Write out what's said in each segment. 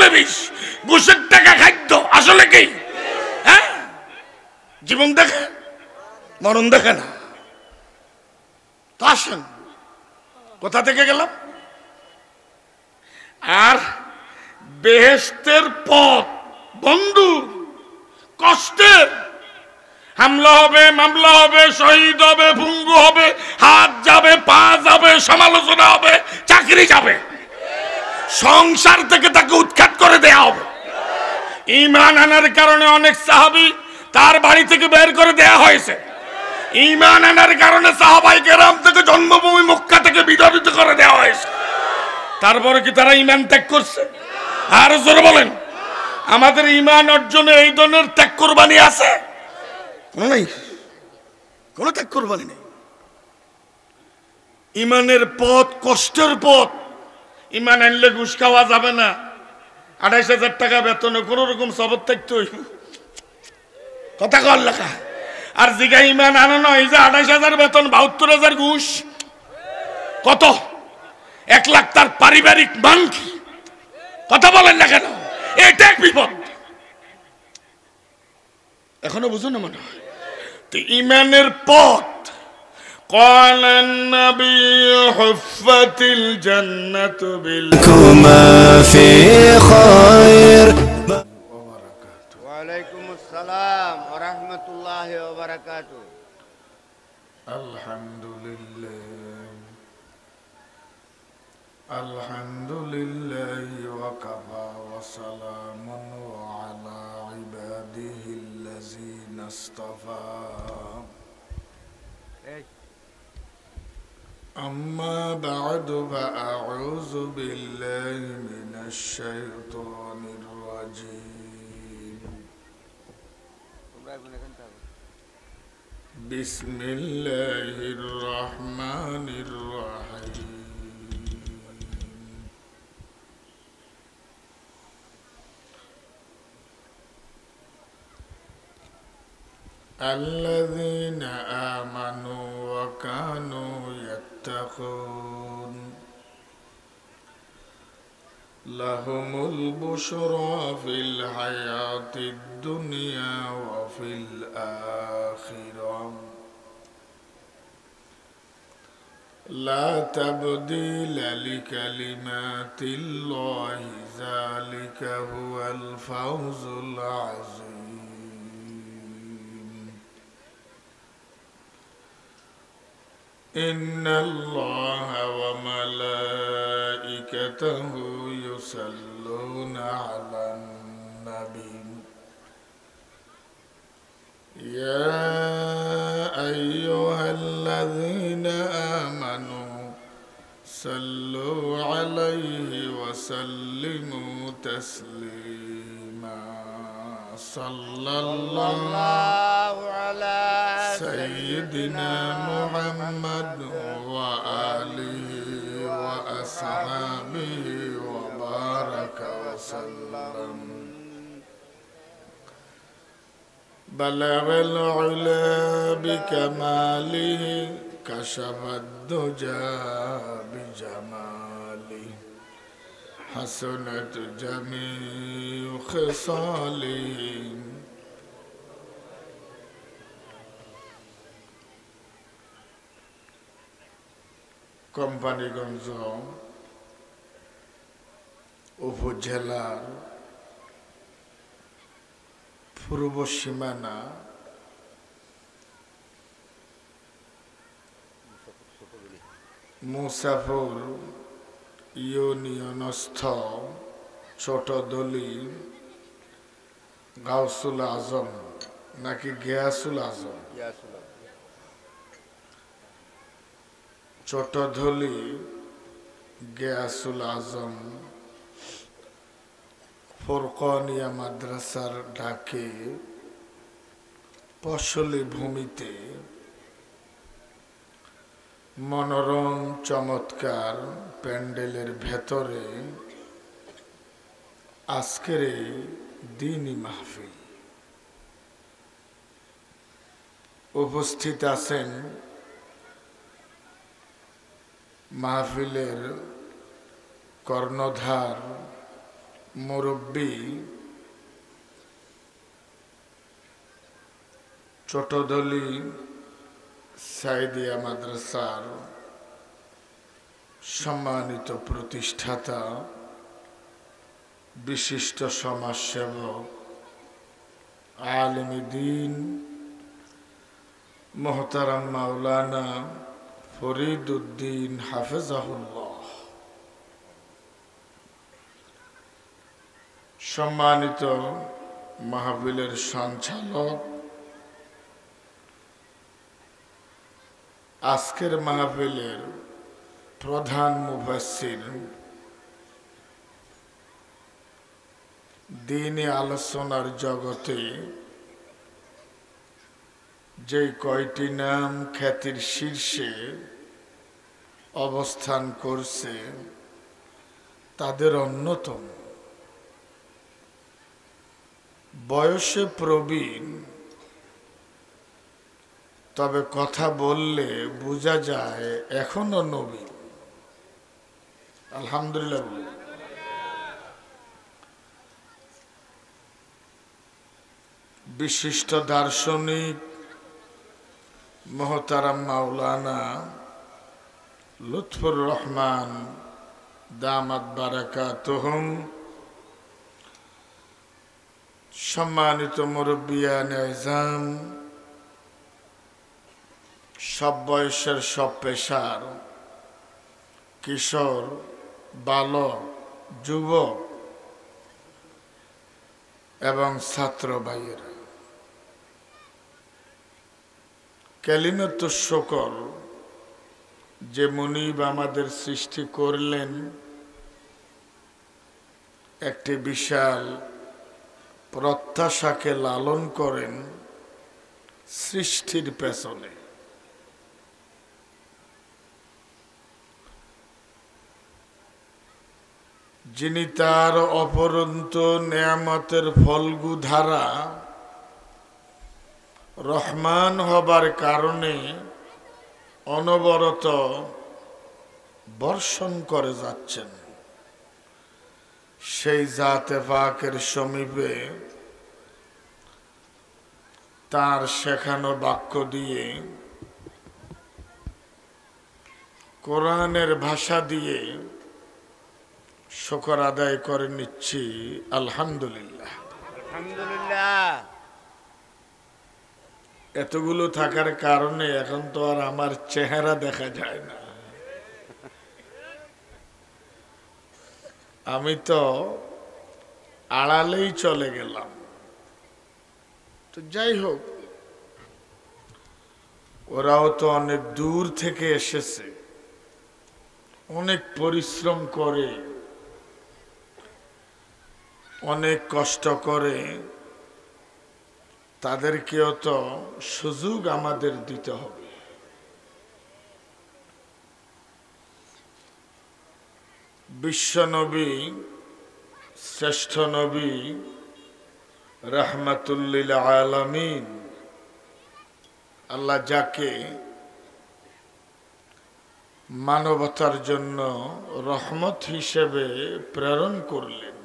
বলে বিষ, ঘুষের টাকা খাদ্য। আসলে কি? হ্যাঁ, জীবন দেখে মরণ দেখে না। তো আসেন, কোথা থেকে গেলাম? আর বেহেশতের পথ বন্ধু কষ্টের। হামলা হবে, মামলা হবে, শহীদ হবে, ভঙ্গু হবে, হাত যাবে, পা যাবে, সমালোচনা হবে, চাকরি যাবে, সংসার থেকে তাকে উৎখাত করে দেয়া হবে। ঈমান আনার কারণে অনেক সাহাবী তার বাড়ি থেকে বের করে দেয়া হয়েছে। ঈমান আনার কারণে সাহাবায়ে কেরাম থেকে জন্মভূমি মক্কা থেকে বিতাড়িত করে দেওয়া হয়েছে। তারপরে কি তারা ঈমান ত্যাগ করছে? আর জোরে বলেন। আমাদের ঈমান অর্জনে এই ধরনের ত্যাগ কুরবানি আছে? কোনো নাই, কোনো ত্যাগ কুরবানি নেই। ঈমানের পথ কষ্টের পথ। ঈমান আনলে ঘুষ খাওয়া যাবে না, ২৮,০০০ টাকা বেতনে কোন রকম সবর থাকতে হইব, কথা কর লেখা। আর জিগা ঈমান আনা নয় যে ২৮,০০০ বেতন ৭২,০০০ ঘুষ, কত ১ লাখ তার পারিবারিক মান কি? কথা বলেন না কেন? এটা এক বিপদ। এখনো বুঝুন না মনে হয়। তো ঈমানের পথ قال النبي حفت الجنة بالكما في خير. وعليكم السلام ورحمة الله وبركاته. الحمد لله الحمد لله وكفى وسلام على عباده الذين اصطفى. أما بعد فأعوذ بالله من الشيطان الرجيم. بسم الله الرحمن الرحيم. الذين آمنوا وكانوا يتقون لهم البشرى في الحياة الدنيا وفي الآخرة لا تبديل لكلمات الله ذلك هو الفوز العظيم. إن الله وملائكته يصلون على النبي يا أيها الذين آمنوا صلوا عليه وسلموا تسليما. صلى الله على سيدنا محمد وآله وأصحابه وبارك وسلم. بلغ العلا بكماله كشف الدجى بجماله حسنت جميع خصاله. কোম্পানিগঞ্জ উপজেলার পূর্ব সীমানা মুসাফর ইউনিয়নস্থ ছোটদলি গাউসুল আজম নাকি গিয়াসুল আজম, ছোটদলি গিয়াসুল আজম ফুরকানিয়া মাদ্রাসার ডাকে ফসলি ভূমিতে মনোরম চমৎকার প্যান্ডেলের ভেতরে আজকের এই দ্বীনি মাহফিল। উপস্থিত আছেন মাহফিলের কর্ণধার মুরব্বী চটদলী সাইদিয়া মাদ্রাসার সম্মানিত প্রতিষ্ঠাতা, বিশিষ্ট সমাজসেবক, আলেম দ্বীন মোহতারাম মাওলানা ফরিদ উদ্দিন হাফেজাহুল্লাহ, সম্মানিত মাহফিলের সঞ্চালক, আজকের মাহফিলের প্রধান মুফাসসির, দ্বীনি আলোচনার জগতে যে কয়টি নাম খ্যাতির শীর্ষে অবস্থান করছে তাদের অন্যতম, বয়সে প্রবীণ, তবে কথা বললে বোঝা যায় এখনো নবীন। আলহামদুলিল্লাহ। বিশিষ্ট দার্শনিক মোহতারাম মাওলানা লুৎফুর রহমান দামাত বারাকাতুহুম, সম্মানিত মুরব্বিয়ানে আযম, সব বয়সের সব পেশার কিশোর, বালক, যুবক এবং ছাত্র ভাইয়েরা, কালিমাতুশ শুকর, যে মুনিব আমাদের সৃষ্টি করলেন একটি বিশাল প্রত্যাশাকে লালন করেন সৃষ্টির পেছনে, যিনি তার অপরন্ত নেয়ামতের ফলগু ধারা রহমান হবার কারণে অনবরত বর্ষণ করে যাচ্ছেন, সেই জাতে পাকের সমীপে তার শেখানো বাক্য দিয়ে, কোরআনের ভাষা দিয়ে শুকর আদায় করে নিচ্ছি আলহামদুলিল্লাহ। আলহামদুলিল্লাহ। এতগুলো থাকার কারণে এখন তো আর আমার চেহারা দেখা যায় না, আমি তো আড়ালেই চলে গেলাম। তো যাই হোক, ওরাও তো অনেক দূর থেকে এসেছে, অনেক পরিশ্রম করে, অনেক কষ্ট করে, তাদেরকেও তো সুযোগ আমাদের দিতে হবে। বিশ্বনবী, শ্রেষ্ঠ নবী, রাহমাতুল্লিল আলামিন, আল্লাহ যাকে মানবতার জন্য রহমত হিসেবে প্রেরণ করলেন,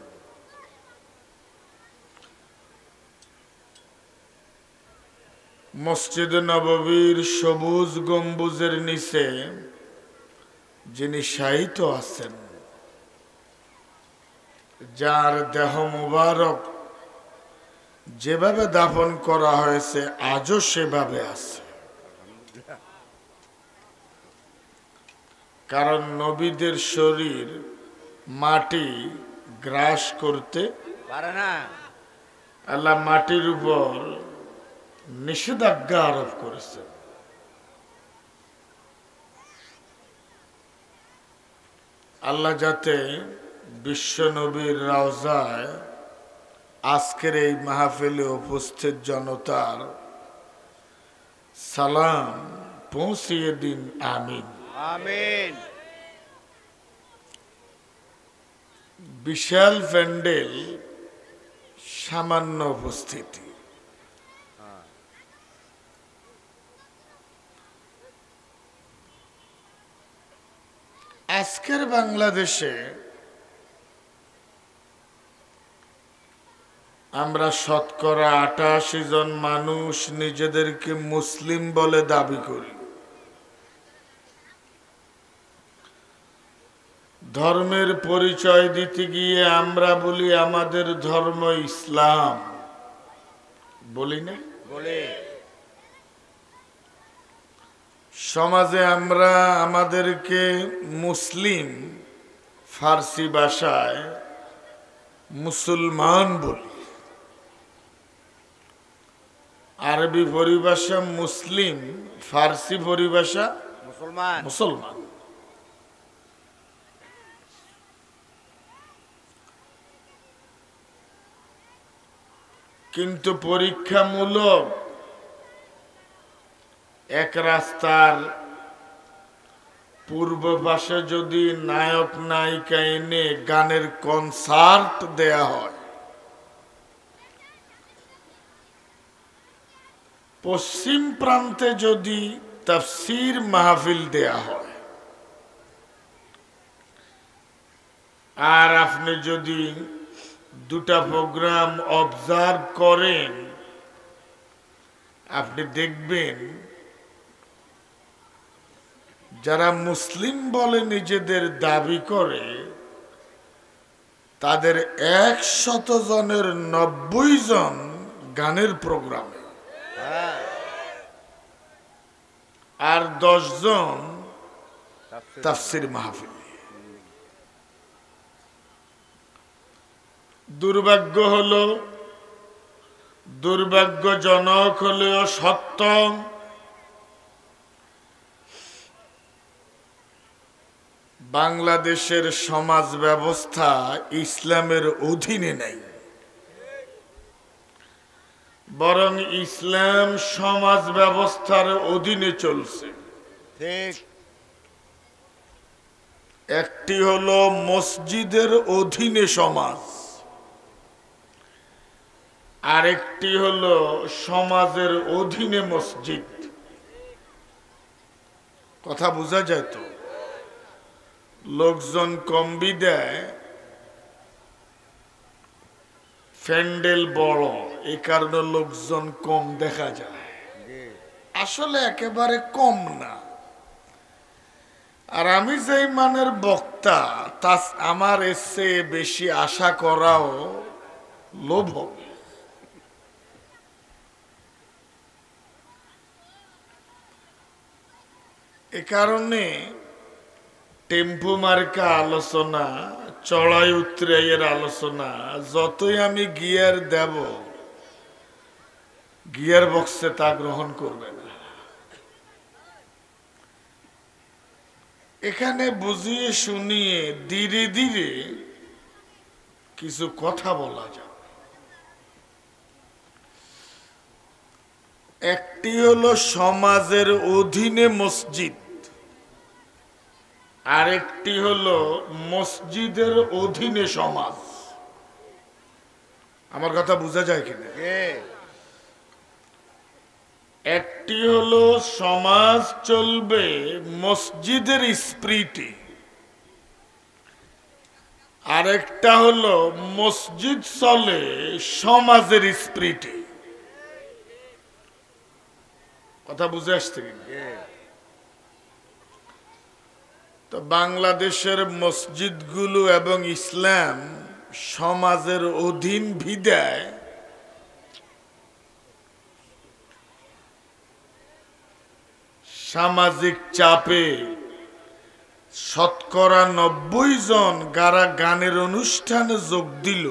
মসজিদ নববীর সবুজ গম্বুজের নিচে যিনি শায়িত আছেন, যার দেহ মুবারক যেভাবে দাফন করা হয়েছে আজও সেভাবে আছে, কারণ নবীদের শরীর মাটি গ্রাস করতে পারে না। আল্লাহ মাটির উপর নিষেধাজ্ঞা আরোপ করেছেন। আল্লাহ যাতে বিশ্ব নবীর রওজায় আজকের এই মাহফিলে উপস্থিত জনতার সালাম পৌঁছিয়ে দিন, আমিন। আমিন। বিশাল প্যান্ডেল, সামান্য উপস্থিতি, আজকের বাংলাদেশে আমরা শতকরা ৮৮ জন মানুষ নিজেদেরকে মুসলিম বলে দাবি করি। ধর্মের পরিচয় দিতে গিয়ে আমরা বলি আমাদের ধর্ম ইসলাম, বলি না? বলে সমাজে আমরা আমাদেরকে মুসলিম, ফার্সি ভাষায় মুসলমান বলি, আরবি পরিভাষা মুসলিম, ফার্সি পরিভাষা মুসলমান। মুসলমান। কিন্তু পরীক্ষামূলক এক রাস্তার পূর্ব পাশে যদি নায়ক নায়িকা এনে গানের কনসার্ট দেয়া হয়, পশ্চিম প্রান্তে যদি তাফসীর মাহফিল দেয়া হয়, আর আপনি যদি দুটা প্রোগ্রাম অবজার্ভ করেন, আপনি দেখবেন যারা মুসলিম বলে নিজেদের দাবি করে তাদের ১০০ জনের ৯০ জন গানের প্রোগ্রামে, আর ১০ জন তাফসীর মাহফিল। দুর্ভাগ্যজনক হলেও সত্য, বাংলাদেশের সমাজ ব্যবস্থা ইসলামের অধীনে নেই, বরং ইসলাম সমাজ ব্যবস্থার অধীনে চলছে। ঠিক। একটি হলো মসজিদের অধীনে সমাজ, আরেকটি হলো সমাজের অধীনে মসজিদ। কথা বোঝা যায় তো? লোকজন কমবি দেয়, প্যান্ডেল বড়, এই কারণে লোকজন কম দেখা যায়, আসলে একেবারে কম না। আর আমি যেই মানের বক্তা, তা আমার এর চেয়ে বেশি আশা করাও লোভ হবে। এ কারণে টেম্পু মার্কা আলোচনা, চড়াই উতরাইয়ের আলোচনা যতই আমি গিয়ার দেব, গিয়ার বক্সে তা গ্রহণ করবে না। এখানে বুঝিয়ে শুনিয়ে ধীরে ধীরে কিছু কথা বলা যায়। একটি হলো সমাজের অধীনে মসজিদ, আরেকটি হলো মসজিদের অধীনে সমাজ। আমার কথা বোঝা যায় কিনা? একটি হলো সমাজ চলবে মসজিদের স্পিরিটে, আরেকটা হলো মসজিদ চলে সমাজের স্পিরিটে। কথা বুঝে আসছে কিনা? তো বাংলাদেশের মসজিদগুলো এবং ইসলাম সমাজের অধীন ভিদায় সামাজিক চাপে শতকরা ৯০ জন যারা গানের অনুষ্ঠানে যোগ দিল,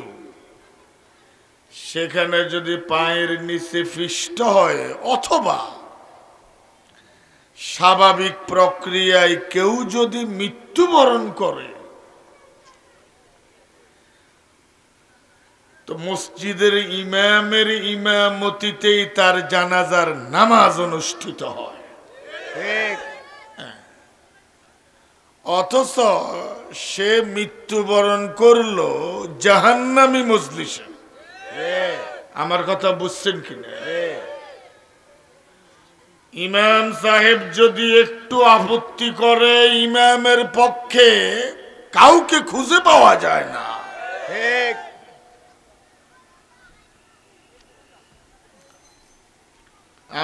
সেখানে যদি পায়ের নিচে পিষ্ট হয় অথবা স্বাভাবিক প্রক্রিয়ায় কেউ যদি মৃত্যুবরণ করে, তো মসজিদের ইমামের ইমামতিতেই তার জানাজার নামাজ অনুষ্ঠিত হয়। অথচ সে মৃত্যুবরণ করলো জাহান্নামী মজলিসে। আমার কথা বুঝছেন কিনা? ইমাম সাহেব যদি একটু আপত্তি করে, ইমামের পক্ষে কাউকে খুঁজে পাওয়া যায় না।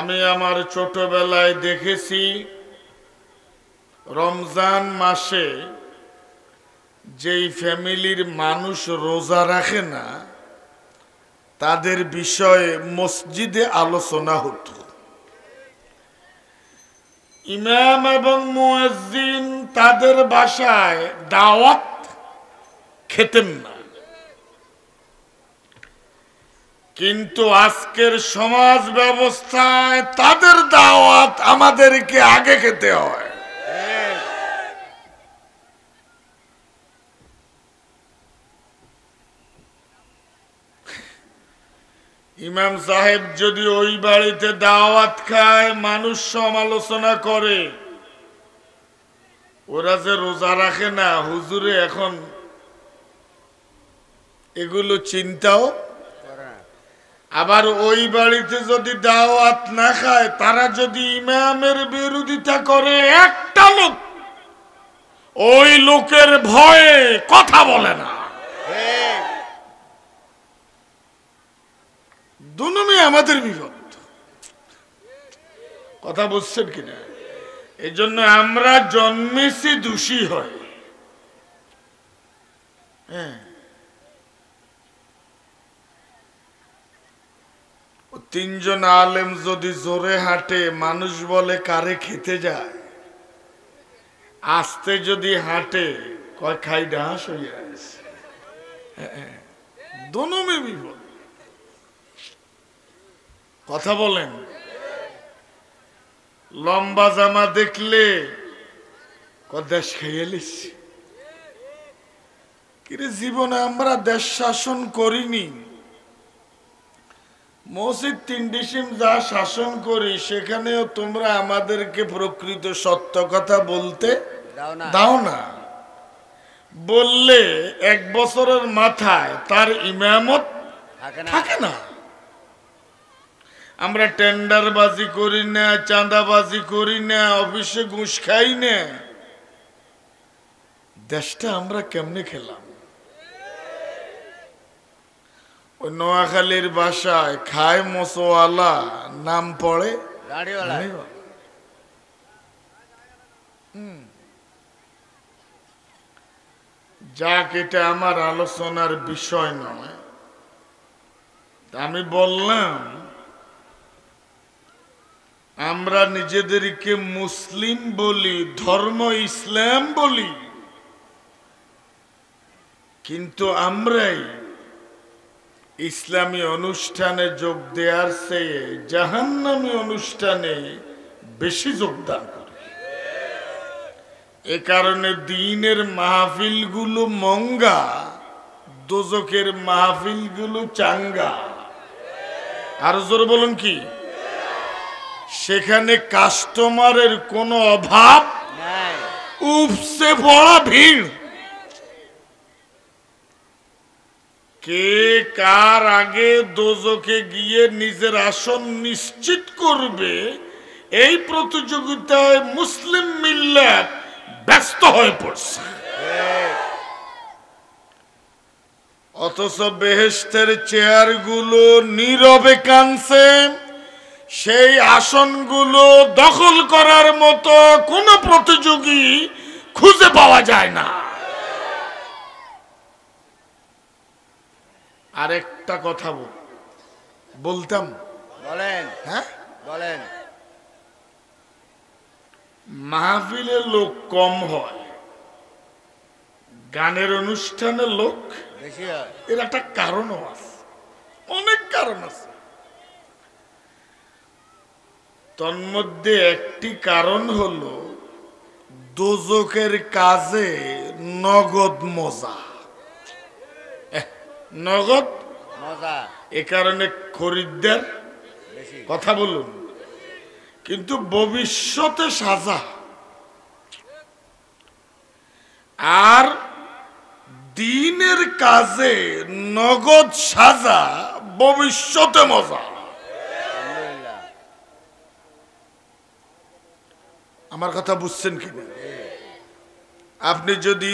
আমি আমার ছোটবেলায় দেখেছি রমজান মাসে যেই ফ্যামিলির মানুষ রোজা রাখে না তাদের বিষয়ে মসজিদে আলোচনা হতো। ইমাম এবং মুয়াজ্জিন তাদের বাসায় দাওয়াত খেতেন না, কিন্তু আজকের সমাজ ব্যবস্থায় তাদের দাওয়াত আমাদেরকে আগে খেতে হয়। ইমাম সাহেব যদি ওই বাড়িতে দাওয়াত খায়, মানুষ সমালোচনা করে, ওরা যে রোজা রাখে না, হুজুরে এখন এগুলো চিন্তাও। আবার ওই বাড়িতে যদি দাওয়াত না খায়, তারা যদি ইমামের বিরোধিতা করে, একটা লোক ওই লোকের ভয়ে কথা বলে না। দুনুমি আমাদের বিপদ। কথা বুঝছেন কিনা? এই জন্য আমরা জন্মেছি দোষী হয়। হ্যাঁ, তিনজন আলেম যদি জোরে হাঁটে, মানুষ বলে কারে খেতে যায়। আস্তে যদি হাঁটে, কয় খাই ডাস হয়ে আছে। দুনুমি বিপদ। কথা বলেন। লম্বা জামা দেখলে দেশ খাইয়েলিস। কিরে, জীবনে আমরা দেশ শাসন করিনি। মসজিদ 3 ডিসিম যা শাসন করি, সেখানেও তোমরা আমাদেরকে প্রকৃত সত্য কথা বলতে দাও না। বললে 1 বছরের মাথায় তার ইমামত থাকে না। আমরা টেন্ডারবাজি করি না, চাঁদাবাজি করি না, অফিসে ঘুষ খাই না। দেশটা আমরা কেমনে খেলাম? ওই নোয়াখালীর বাসায় খায় মোসোয়ালা, নাম পড়ে যাক, এটা আমার আলোচনার বিষয় নয়। আমি বললাম, আমরা নিজেদেরকে মুসলিম বলি, ধর্ম ইসলাম বলি, কিন্তু আমরাই ইসলামী অনুষ্ঠানে যোগ দেওয়ার চেয়ে জাহান্নামী অনুষ্ঠানে বেশি যোগদান করি। এ কারণে দ্বীনের মাহফিলগুলো মঙ্গা, দোজখের মাহফিলগুলো চাঙ্গা। আর জোর বলুন কি? সেখানে কাস্টমারের কোনো অভাব নাই, উপসে পড়া ভিড়। কে কার আগে দোজখে গিয়ে নিজের আসন নিশ্চিত করবে, এই প্রতিযোগিতায় মুসলিম মিল্লাত ব্যস্ত হয়ে পড়ছে। অথচ বেহেশতের চেয়ারগুলো নীরবে কাঁদছে। সেই আসনগুলো দখল করার মতো কোন প্রতিযোগী খুঁজে পাওয়া যায় না। আরেকটা কথা বলতাম, বলেন। হ্যাঁ বলেন। মাহফিলে লোক কম হয়, গানের অনুষ্ঠানে লোক বেশি হয়। এর একটা কারণও আছে, অনেক কারণ আছে। তন্মধ্যে একটি কারণ হলো দোজখের কাজে নগদ মজা। নগদ মজা, এ কারণে খরিদ্দার বেশি। কথা বলুন, কিন্তু ভবিষ্যতে সাজা। আর দ্বীনের কাজে নগদ সাজা, ভবিষ্যতে মজা। আমার কথা বুঝছেন কিনা? আপনি যদি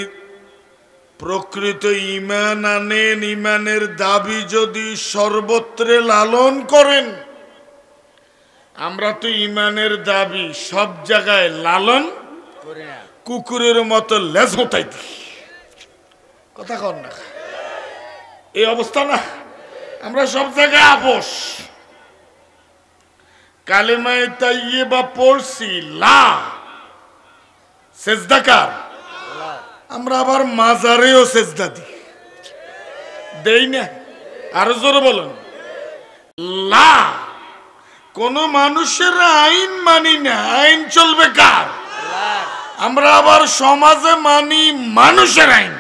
প্রকৃত ঈমান আনেন, ঈমানের দাবি যদি সর্বত্রে লালন করেন, আমরা তো ইমানের দাবি সব জায়গায় লালন করি না। কুকুরের মতো লেজ হতাই দিই। কথা কর না, এই অবস্থা না। আমরা সব জায়গায় আপোষ। কালেমায়ে তাইয়্যিবা পড়ছি, লা সেজদা কার? আমরা আবার মাজারেও সেজদা দিই, দেই না? আরো জোরে বলুন, লা। কোন মানুষের আইন মানি না, আইন চলবে কার? আমরা আবার সমাজে মানি মানুষের আইন।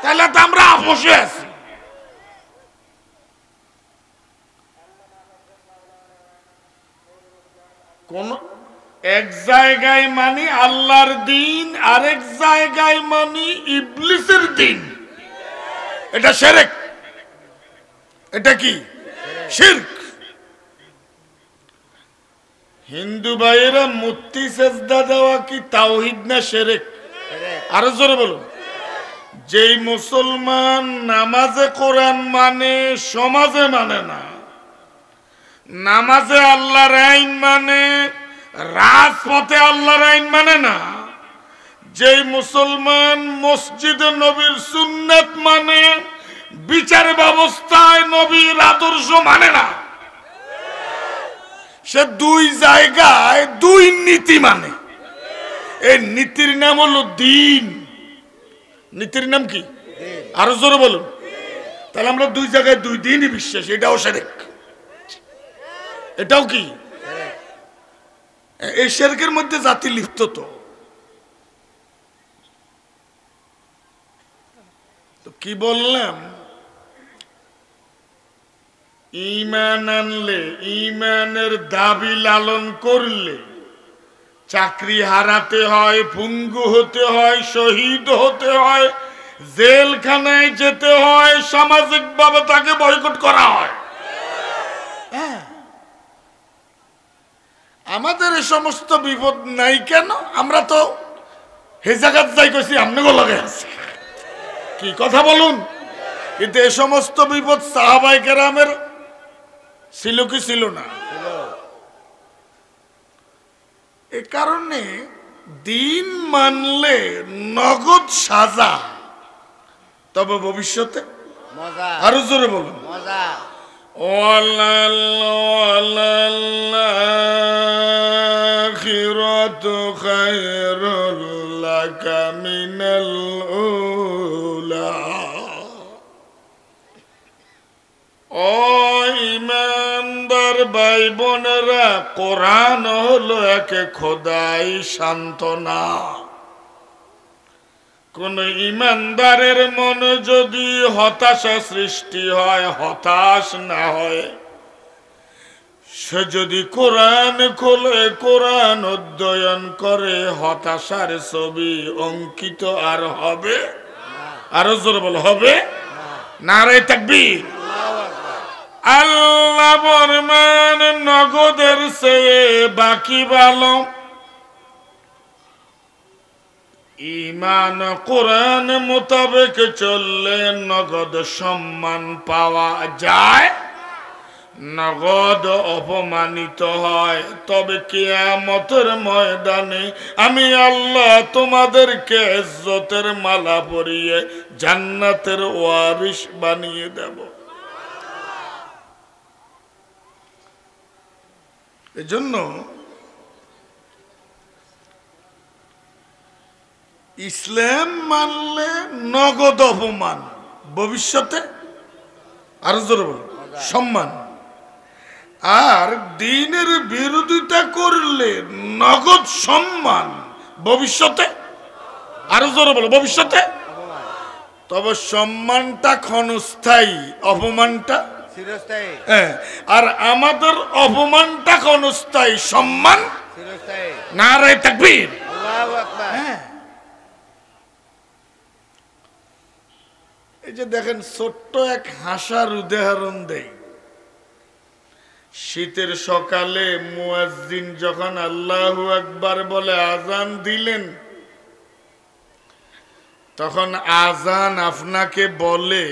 তাহলে তো আমরা আপোষে আছি। কোন এক জায়গায় মানি আল্লাহর দিন, আরেক জায়গায় মানি ইবলিসের দিন। এটা শিরক। এটা কি? শিরক। হিন্দু ভাইয়েরা মূর্তি সেজদা দেওয়া কি তাওহীদ না শিরক? আরো জোরে বলুন। যেই মুসলমান নামাজে কোরআন মানে, সমাজে মানে না, নামাজে আল্লাহর আইন মানে, রাজপথে আল্লাহর আইন মানে না, যেই মুসলমান মসজিদে নবীর সুন্নাত মানে, বিচার ব্যবস্থায় নবীর আদর্শ মানে না, সে দুই জায়গায় দুই নীতি মানে। এই নীতির নাম হলো দিন। নীতির নাম কি? আরো জোরে বলুন। তাহলে আমরা দুই জায়গায় দুই দিনই বিশ্বাস, এটাও শিরক। এটাও কি? এই শিরকের মধ্যে জাতি লিপ্ত। তো কি বললাম? ঈমান আনলে, ঈমানের দাবি লালন করলে চাকরি হারাতে হয়, পঙ্গু হতে হয়, শহীদ হতে হয়, জেলখানায় যেতে হয়, সামাজিকভাবে তাকে বয়কট করা হয়। আমাদের এই সমস্ত বিপদ নাই কেন? আমরা তো হে জায়গাত যাই কইছি, আমনে লগে আছে। কি কথা বলুন? কিন্তু এই সমস্ত বিপদ সাহাবায়ে কেরামের ছিল কি ছিল না? এ কারণে দিন মানলে নগদ সাজা, তবে ভবিষ্যতে মজা। আরো জোরে বলুন, মজা। আখিরাতু খায়রুল লাকা মিনাল উলা। ও ঈমানদার ভাই বোনেরা, কোরআন হলো এক খোদাই সান্ত্বনা। কোন ঈমানদারের মনে যদি হতাশা সৃষ্টি হয়, হতাশ না হয়, সে যদি কোরআন খোলে, কোরআন অধ্যয়ন করে, হতাশার ছবি অঙ্কিত আর হবে? আরো জোরে বল, হবে? নারে তাকবীর। আল্লাহ ফরমান, নগদের চেয়ে বাকি ভালো। ঈমান কোরআন মোতাবেক চললে নগদ সম্মান পাওয়া যায়, নগদ অপমানিত হয়। তবে কিয়ামতের ময়দানে আমি আল্লাহ তোমাদেরকে ইজ্জতের মালা পরিয়ে জান্নাতের ওয়ারিশ বানিয়ে দেব। এজন্য ইসলাম মানলে নগদ অপমান, ভবিষ্যতে আরো জোরে বলুন সম্মান। আর দ্বীনের বিরোধিতা করলে নগদ সম্মান, ভবিষ্যতে আরো জোরে বলো ভবিষ্যতে। তবে সম্মানটা ক্ষণস্থায়ী, অপমানটা চিরস্থায়ী। আর আমাদের অপমানটা ক্ষণস্থায়ী, সম্মান চিরস্থায়ী। নারে তাকবীর। আল্লাহু আকবার। এই যে দেখেন, ছোট্ট এক হাসার উদাহরণ দেই। শীতের সকালে মুয়াজ্জিন যখন আল্লাহু আকবার বলে আজান দিলেন, তখন আজান আপনাকে বলে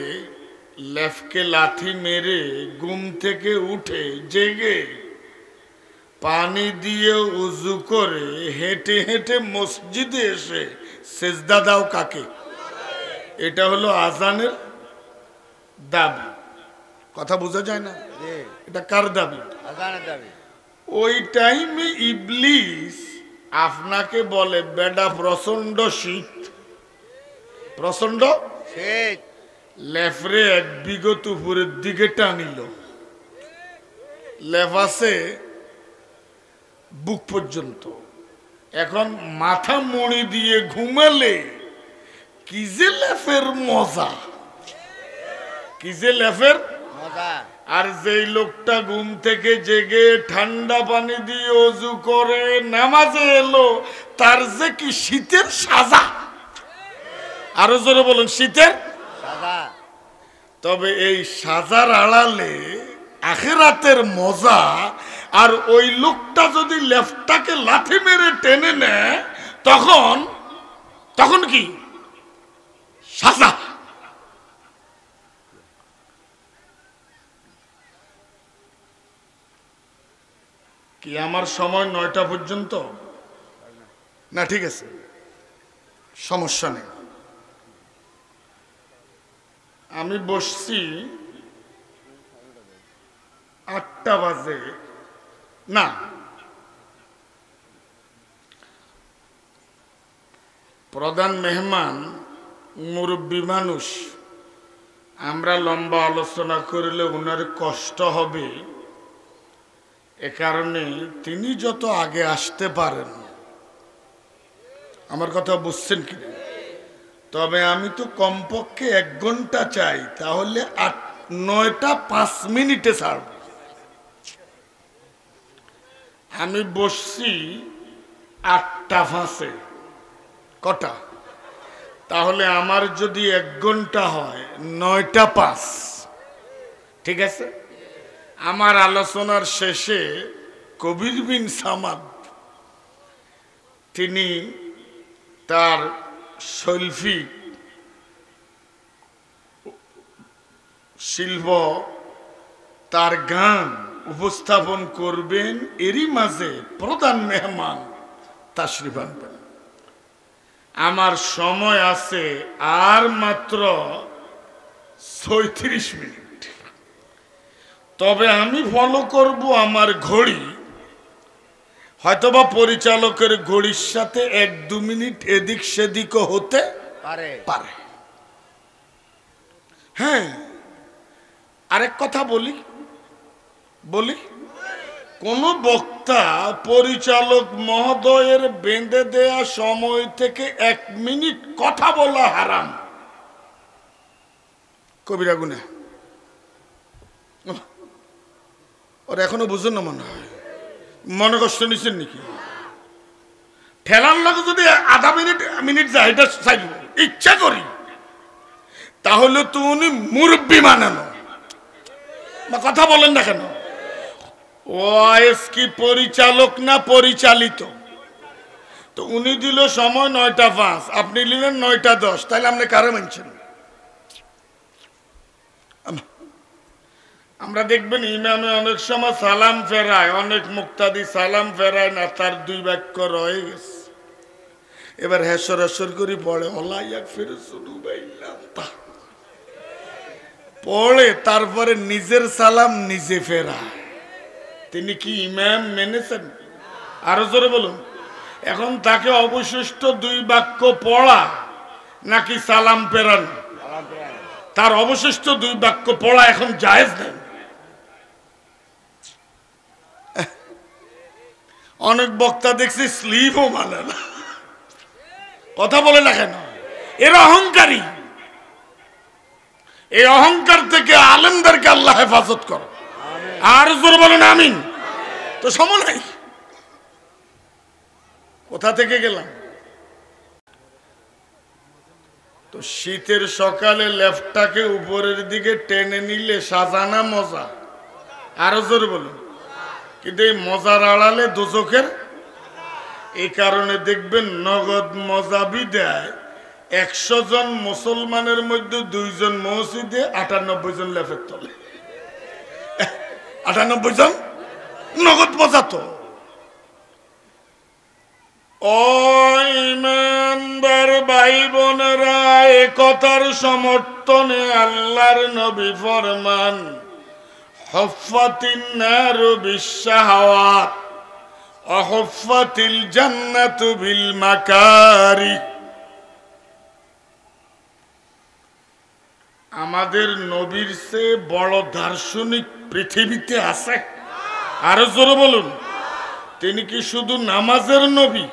লেফকে লাথি মেরে ঘুম থেকে উঠে জেগে পানি দিয়ে উজু করে হেঁটে হেঁটে মসজিদে এসে সেজদা দাও কাকে? এটা হলো আজানের দাবি। কথা বোঝা যায় না? এটা কার দাবি? আজানের দাবি। ওই টাইমে ইবলিস আপনাকে বলে, বেডা প্রচন্ড শীত, প্রচন্ড শীত, লেফরে এক বিগত উপরের দিকে টানিল, লেফ আছে বুক পর্যন্ত। এখন মাথা মুড়ি দিয়ে ঘুমালে কি যে লেফের মজা, কি যে লেফের মজা। আর যেই লোকটা ঘুম থেকে জেগে ঠান্ডা পানি দিয়ে অজু করে নামাজে এলো, তার যে কি শীতের সাজা। আরো জোরে বলুন, শীতের সাজা। তবে এই সাজার আড়ালে আখিরাতের মজা। আর ওই লোকটা যদি লেফটাকে লাথি মেরে টেনে নেয়, তখন তখন কি সাজা। কি আমার সময় 9টা পর্যন্ত না? ঠিক আছে, সমস্যা নেই। আমি বসছি 8টা বাজে না, প্রধান মেহমান মুরব্বী মানুষ, আমরা লম্বা আলোচনা করলে ওনার কষ্ট হবে, এ কারণে তিনি যত আগে আসতে পারেন। আমার কথা বুঝছেন কি? তবে আমি তো কমপক্ষে 1 ঘন্টা চাই, তাহলে 9টা 5 মিনিটে ছাড়ব। আমি বসছি 8টা 5-এ, কটা? তাহলে আমার যদি 1 ঘন্টা হয় 9টা 5, ঠিক আছে। আমার আলোচনার শেষে কবির বিন সামাদ তিনি তার শৈল্পিক শিল্প, তার গান উপস্থাপন করবেন। এরই মাঝে প্রধান মেহমান তাশরিফ আনবেন। আমার সময় আছে আর মাত্র 36 মিনিট। তবে আমি ফলো করব আমার ঘড়ি, হয়তোবা পরিচালকের ঘড়ির সাথে 1-2 মিনিট এদিক সেদিকও হতে পারে। হ্যাঁ, আরেক কথা বলি, কোন বক্তা পরিচালক মহোদয়ের বেঁধে দেয়া সময় থেকে 1 মিনিট কথা বলা হারাম। কবিরা গুনাহ। ওর এখনো বুঝুন না, মনে হয় মনে কষ্ট নিচ্ছেন নাকি? ঠেলার লাগে যদি আধা মিনিট যায়, এটা চাইব ইচ্ছা করি, তাহলে তো উনি মুরব্বী মানানো। বা কথা বলেন না কেন? ওয়াইস কি পরিচালক না পরিচালিত? তো উনি দিল সময় 9টা 5, আপনি নিলেন 9টা 10, তাহলে আপনি কারে মানছেন? আমরা দেখবেন ইমামে অনেক সময় সালাম ফেরায়, অনেক মুক্তাদি সালাম ফেরায় না, তার 2 বাক্য রয়ে গেছে। এবার হেসর করে পড়ে, পড়ে তারপরে নিজের সালাম নিজে ফেরায়। তিনি কি ইমাম মেনেছেন? আরো জোরে বলুন। এখন তাকে অবশিষ্ট 2 বাক্য পড়া নাকি সালাম ফেরানো? তার অবশিষ্ট 2 বাক্য পড়া এখন জায়েজ নেই। অনেক বক্তা দেখছি স্লিপও মানে না, কথা বলে না কেন? এর অহংকারী। এই অহংকার থেকে আলেমদেরকে আল্লাহ হেফাজত করো। আর জোরে বলেন আমিন। তো সময় নাই, কোথা থেকে গেলাম? তো শীতের সকালে লেফটাকে উপরের দিকে টেনে নিলে সাজানা মজা। আরো জোরে বলুন। কিন্তু এই মজার আড়ালে দোজখের। এই কারণে দেখবেন নগদ মজাবি দেয় 100 জন মুসলমানের মধ্যে 2 জন মসজিদে, 98 জন লেফের তলে। 98 জন নগদ মজা। তো ও ঈমানদার ভাই বোনেরা, এ কথার সমর্থনে আল্লাহর নবী ফরমান, হুফফাতিন নারু বিশ-শাহাওয়াত ওয়া হুফফাতিল জান্নাতু বিল মাকারি। আমাদের নবীর চেয়ে বড় দার্শনিক পৃথিবীতে আছে? আরো জোরে বলুন। তিনি কি শুধু নামাজের নবী?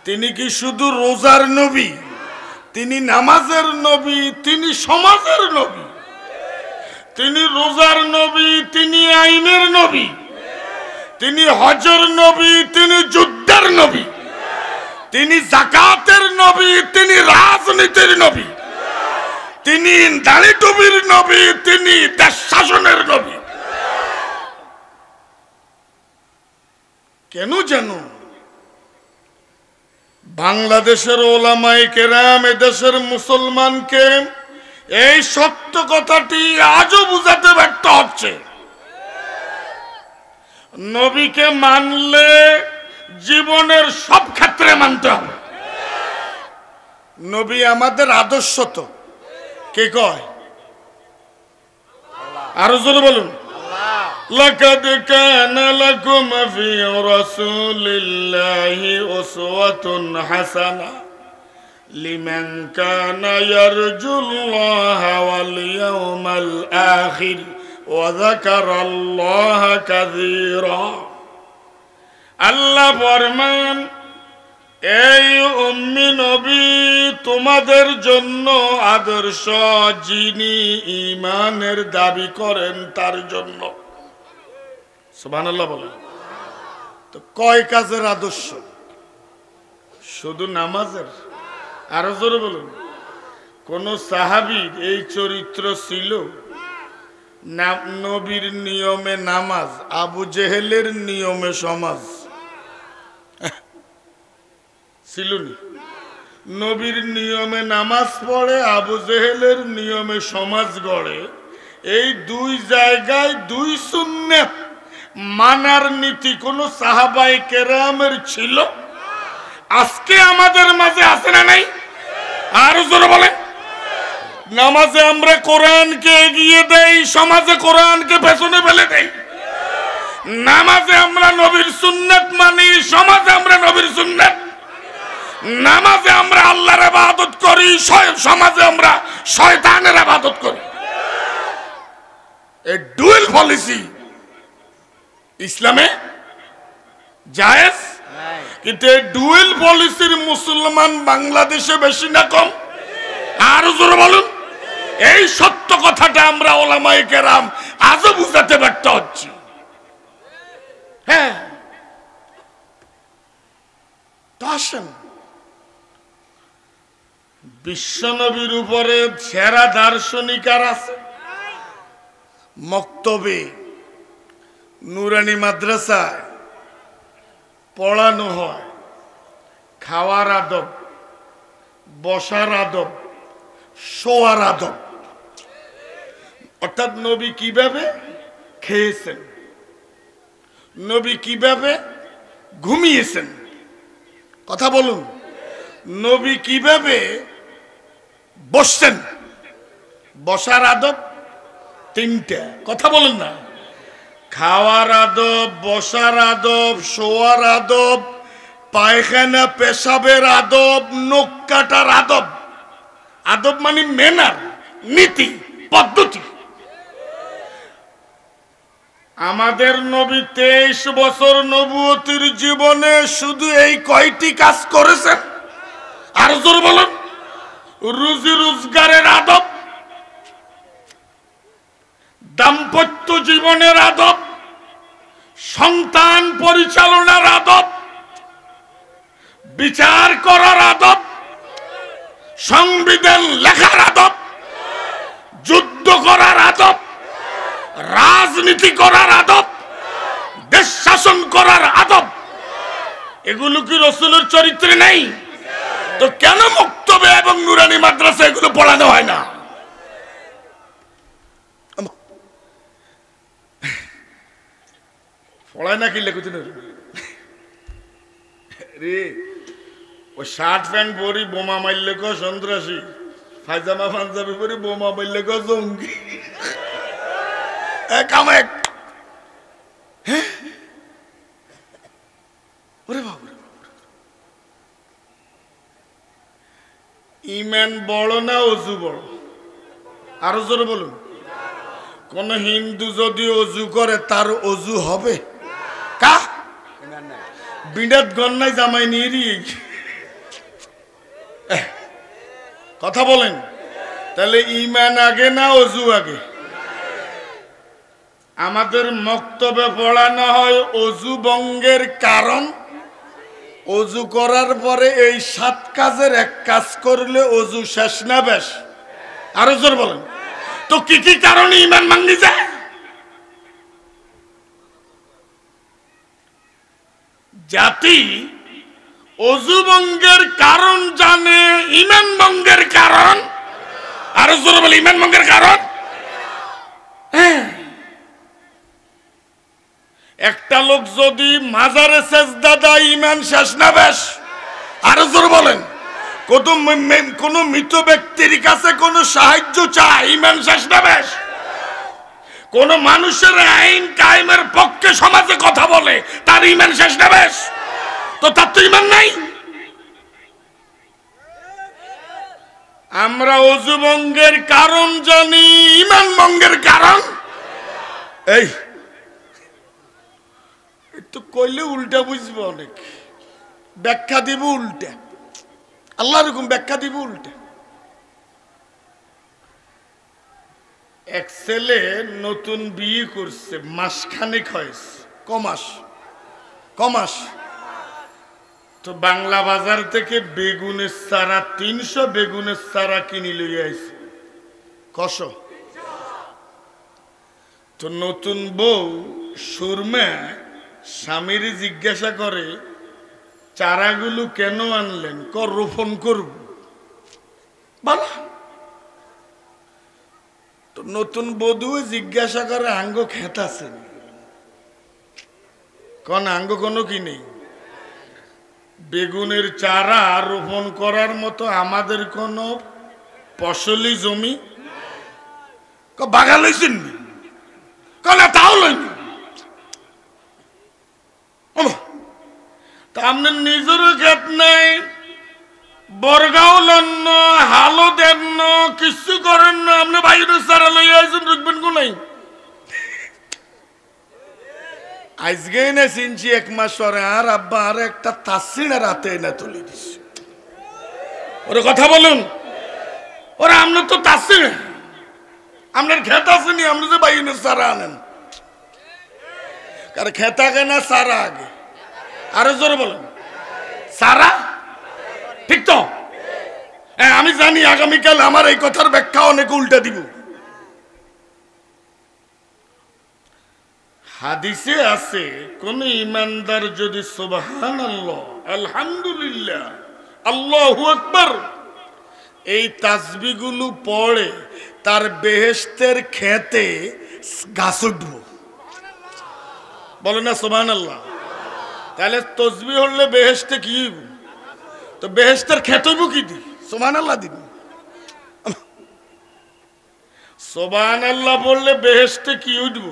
তিনি কি শুধু রোজার নবী? তিনি নামাজের নবী, তিনি সমাজের নবী। তিনি রোজার নবী, তিনি আইনের নবী। তিনি হজের নবী, তিনি যুদ্ধের নবী। তিনি যাকাতের নবী, তিনি রাজনীতির নবী। তিনি দাড়ি টুপির নবী, তিনি দেশ শাসনের নবী। কেন জানো? বাংলাদেশের ওলামায়ে কেরাম এদেশের মুসলমানকে এই সত্য কথাটি আজও বুঝাতে ব্যর্থ হচ্ছে। নবীকে মানলে জীবনের সব ক্ষেত্রে মানতে হবে। নবী আমাদের আদর্শ। তো কে কয়? আরো জোরে বলুন। লাকাদ কানা লাকুম ফি রাসূলিল্লাহি উসওয়াতুন হাসানাহ লিমান কানা ইয়ারজুল্লাহা ওয়াল ইয়াওমাল আখির ওয়া যাকারাল্লাহা কাসীরা। আল্লাহ ফরমান, এই উম্মি নবী তোমাদের জন্য আদর্শ, যিনি ঈমানের দাবি করেন তার জন্য। সুবহানাল্লাহ বলেন। তো কয় কাজের আদর্শ? শুধু নামাজের? আরো জোরে বলুন। কোন সাহাবীর এই চরিত্র ছিল? নবীর নিয়মে নামাজ, আবু জেহেলের নিয়মে সমাজ ছিল না। নবীর নিয়মে নামাজ পড়ে, আবু জেহেলের নিয়মে সমাজ গড়ে। এই দুই জায়গায় দুই সুন্নাত মানার নীতি কোন সাহাবায়ে কেরামের ছিল? আজকে আমাদের মাঝে আছে না নাই? আরো জোরে বলেন। নামাজে আমরা কোরআনকে এগিয়ে দেই, সমাজে কোরআনকে পেছনে ফেলে দেই। নামাজে আমরা নবীর সুন্নাত মানি, সমাজে আমরা নবীর সুন্নাত। নামাজে আমরা আল্লাহর ইবাদত করি, সমাজে আমরা শয়তানের ইবাদত করি। এই ডুয়াল পলিসি ইসলামে জায়েজ? কিন্তু এই ডুয়াল পলিসির মুসলমান বাংলাদেশে বেশি না কম? আরো জোরে বলুন। এই সত্য কথাটা আমরা ওলামায়ে কেরাম আজও বুঝাতে ব্যর্থ হচ্ছি। হ্যাঁ, তো আসেন, বিশ্বনবীর উপরে সেরা দার্শনিক আর আছে? মক্তবে নুরানি মাদ্রাসায় পড়ানো হয় খাওয়ার আদব, বসার আদব, শোয়ার আদব। অর্থাৎ নবী কিভাবে খেয়েছেন, নবী কিভাবে ঘুমিয়েছেন, কথা বলুন, নবী কিভাবে বসছেন, বসার আদব তিনটা, কথা বলুন না। খাওয়ার আদব, বসার আদব, শোয়ার আদব, পায়খানা পেশাবের আদব, নখ কাটার আদব। আদব মানে ম্যানার, নীতি, পদ্ধতি। আমাদের নবী 23 বছর নবুয়তির জীবনে শুধু এই কয়টি কাজ করেছেন? আর জোর বলুন। রুজি রোজগারের আদব, দাম্পত্য জীবনের আদব, সন্তান পরিচালনার আদব, বিচার করার আদব, সংবিধান লেখার আদব, যুদ্ধ করার আদব, রাজনীতি করার আদব, দেশ শাসন করার আদব। এগুলো কি রাসূলের চরিত্রে নেই? তো কেন মক্তবে এবং নুরানি মাদ্রাসা এগুলো পড়ানো হয় না? পড়ায় না কি লেখুন রে ও শার্ট প্যান্ট পরি বোমা মারলে ক সন্ত্রাসী, পায়জামা পাঞ্জাবি পরি বোমা মারলে ক জঙ্গি। কামেক ওরে বাবা, ইমান বড় না অজু বড়? আরো জোরে বলুন। কোন হিন্দু যদি অজু করে তার অজু হবে? কা বিড়াত গন্নায় জামাই নিয়ে কথা বলেন। তাহলে ইমান আগে না অজু আগে? আমাদের মক্তবে পড়ানো হয় অজু ভঙ্গের কারণ, অজু করার পরে এই 7 কাজের এক কাজ করলে অজু শেষ না বেশ? আরো জোর বলেন। তো কি কি কারণে ইমান ভাঙ্গি যায়? জাতি অজু ভঙ্গের কারণ জানে, ইমান ভঙ্গের কারণ আরো জোর বলে, ইমান ভঙ্গের কারণ। একটা লোক যদি মাজারে সেজদা দেয় ইমান শেষ না বেশ? আরো জোর বলেন। কোন মৃত ব্যক্তির কাছে কোন সাহায্য চায় ইমান শেষ না বেশ? কোন মানুষের আইন কায়েমের পক্ষে সমাজে কথা বলে তার ইমান শেষ না বেশ? তো তার তো ইমান নাই। আমরা অজু ভঙ্গের কারণ জানি, ইমান ভঙ্গের কারণ এই তো কইলে উল্টা বুঝবো, অনেক ব্যাখ্যা দিব উল্টা, আল্লাহ রকম ব্যাখ্যা দিব উল্টা। এক ছেলে নতুন বিয়ে করছে, মাসখানেক হয়েছে, কমাস। তো বাংলা বাজার থেকে বেগুনের চারা 300 বেগুনের চারা কিনে লইয়া আইছে, কষ। তো নতুন বউ সুরমা স্বামীর জিজ্ঞাসা করে, চারাগুলো কেন আনলেন? রোপণ করব। বলো। তো নতুন বধূ জিজ্ঞাসা করে, আঙ্গ ক্ষেত আছে? কোন আঙ্গ কোনো কি নেই? বেগুনের চারা রোপণ করার মতো আমাদের কোন ফসলি জমি বাগা লইছেন? কলে তাও লইনি। তা আপনার নিজেরও ক্ষেত নেই, বরগাও লন, হালও দেন না, কিছু করেন না, আপনি বাইরে চারা লইয়া আইছেন, রুখবেন কো নাই? আজকে না চিনছি 1 মাস পরে, আর আব্বা আর একটা তাসিনা রাতে না তুলে দিচ্ছে। ওরে কথা বলুন, ওরা আপনার তো তাসিন, আপনার ক্ষেত আসেনি, আপনি যে বাইরে চারা আনেন। কারণ ক্ষেত আগে না চারা আগে? আরো জোরে বলেন। চারা ঠিক তো? হ্যাঁ, আমি জানি আগামীকাল আমার এই কথার ব্যাখ্যা অনেক উল্টা দিব। হাদিসে আছে, কোন ইমানদার যদি সুবহানাল্লাহ, আলহামদুলিল্লাহ, আল্লাহু আকবার এই তাসবিহগুলো পড়ে, তার বেহেশতের খেতে গাছ উঠব। বলে না সুবহানাল্লাহ? তাহলে তসবিহ হলে বেহেশতে কি হইব? তো বেহেশতের খেত হইব কি দি? সুবহানাল্লাহ দিব। সুবহানাল্লাহ বললে বেহেশতে কি উঠব?